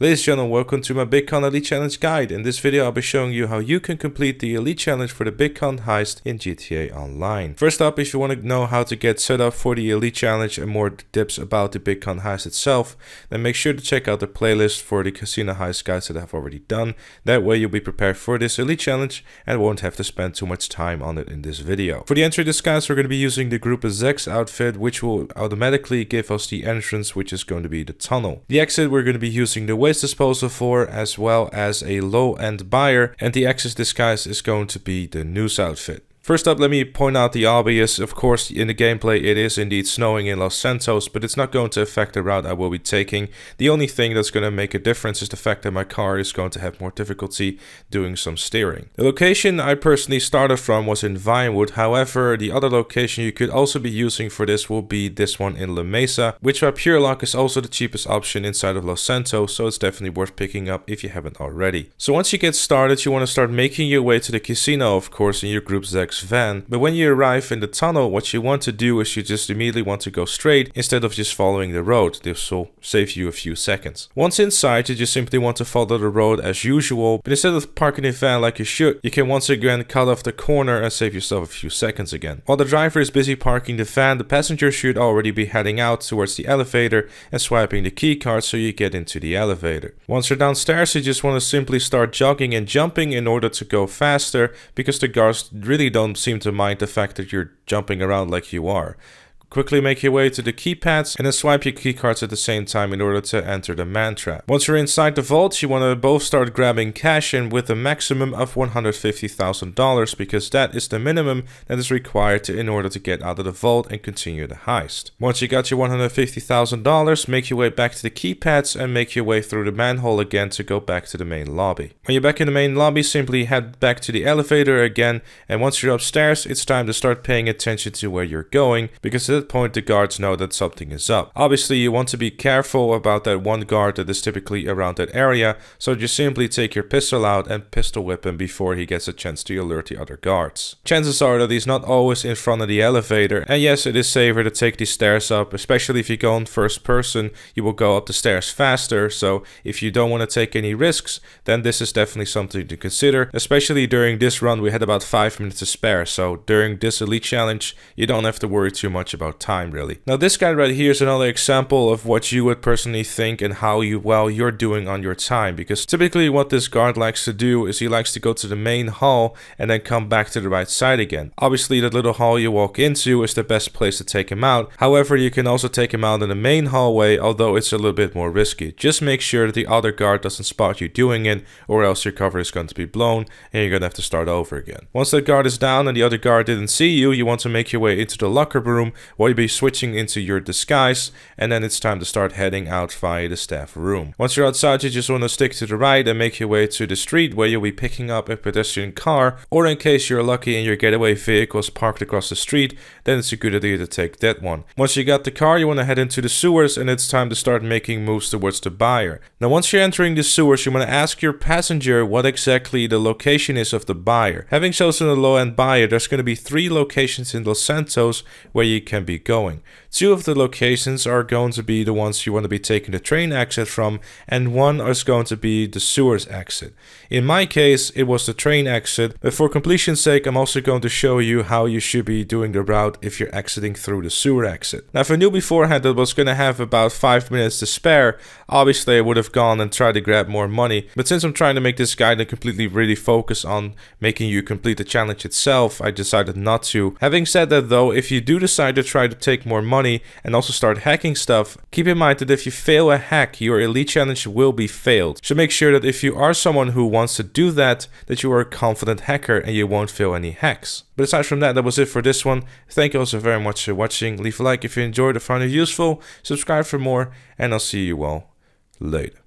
Ladies and gentlemen, welcome to my Bitcoin Elite Challenge guide. In this video I'll be showing you how you can complete the Elite Challenge for the Bitcoin Heist in GTA Online. First up, if you want to know how to get set up for the Elite Challenge and more tips about the Bitcoin Heist itself, then make sure to check out the playlist for the Casino Heist guides that I've already done. That way you'll be prepared for this Elite Challenge and won't have to spend too much time on it in this video. For the entry disguise, we're going to be using the Group Zex outfit, which will automatically give us the entrance, which is going to be the tunnel. The exit we're going to be using the waste disposal for, as well as a low-end buyer, and the access disguise is going to be the news outfit. First up, let me point out the obvious. Of course, in the gameplay it is indeed snowing in Los Santos, but it's not going to affect the route I will be taking. The only thing that's going to make a difference is the fact that my car is going to have more difficulty doing some steering. The location I personally started from was in Vinewood. However, the other location you could also be using for this will be this one in La Mesa, which by pure luck is also the cheapest option inside of Los Santos, so it's definitely worth picking up if you haven't already. So once you get started, you want to start making your way to the casino, of course, in your Group Zex van. But when you arrive in the tunnel, what you want to do is you just immediately want to go straight instead of just following the road. This will save you a few seconds. Once inside, you just simply want to follow the road as usual, but instead of parking the van like you should, you can once again cut off the corner and save yourself a few seconds again. While the driver is busy parking the van, the passenger should already be heading out towards the elevator and swiping the key card so you get into the elevator. Once you're downstairs, you just want to simply start jogging and jumping in order to go faster, because the guards really don't seem to mind the fact that you're jumping around like you are. Quickly make your way to the keypads and then swipe your keycards at the same time in order to enter the man trap. Once you're inside the vault, you want to both start grabbing cash and with a maximum of $150,000, because that is the minimum that is required in order to get out of the vault and continue the heist. Once you got your $150,000, make your way back to the keypads and make your way through the manhole again to go back to the main lobby. When you're back in the main lobby, simply head back to the elevator again, and once you're upstairs, it's time to start paying attention to where you're going, because at that point the guards know that something is up. Obviously you want to be careful about that one guard that is typically around that area, so just simply take your pistol out and pistol whip him before he gets a chance to alert the other guards. Chances are that he's not always in front of the elevator, and yes, it is safer to take these stairs up, especially if you go in first person. You will go up the stairs faster, so if you don't want to take any risks, then this is definitely something to consider. Especially during this run we had about 5 minutes to spare, so during this Elite Challenge you don't have to worry too much about time really. Now this guy right here is another example of what you would personally think and how well you're doing on your time, because typically what this guard likes to do is he likes to go to the main hall and then come back to the right side again. Obviously that little hall you walk into is the best place to take him out. However, you can also take him out in the main hallway, although it's a little bit more risky. Just make sure that the other guard doesn't spot you doing it, or else your cover is going to be blown and you're going to have to start over again. Once that guard is down and the other guard didn't see you, you want to make your way into the locker room, where you'll be switching into your disguise, and then it's time to start heading out via the staff room. Once you're outside, you just want to stick to the right and make your way to the street, where you'll be picking up a pedestrian car, or in case you're lucky and your getaway vehicle is parked across the street, then it's a good idea to take that one. Once you got the car, you want to head into the sewers, and it's time to start making moves towards the buyer. Now once you're entering the sewers, you want to ask your passenger what exactly the location is of the buyer. Having chosen a low-end buyer, there's going to be 3 locations in Los Santos where you can be going. 2 of the locations are going to be the ones you want to be taking the train exit from, and 1 is going to be the sewers exit. In my case, it was the train exit, but for completion's sake, I'm also going to show you how you should be doing the route if you're exiting through the sewer exit. Now if I knew beforehand that I was going to have about 5 minutes to spare, obviously I would have gone and tried to grab more money, but since I'm trying to make this guide and completely really focus on making you complete the challenge itself, I decided not to. Having said that though, if you do decide to try to take more money and also start hacking stuff, keep in mind that if you fail a hack, your Elite Challenge will be failed. So make sure that if you are someone who wants to do that you are a confident hacker and you won't fail any hacks. But aside from that, that was it for this one. Thank you also very much for watching. Leave a like if you enjoyed or found it useful, subscribe for more, and I'll see you all later.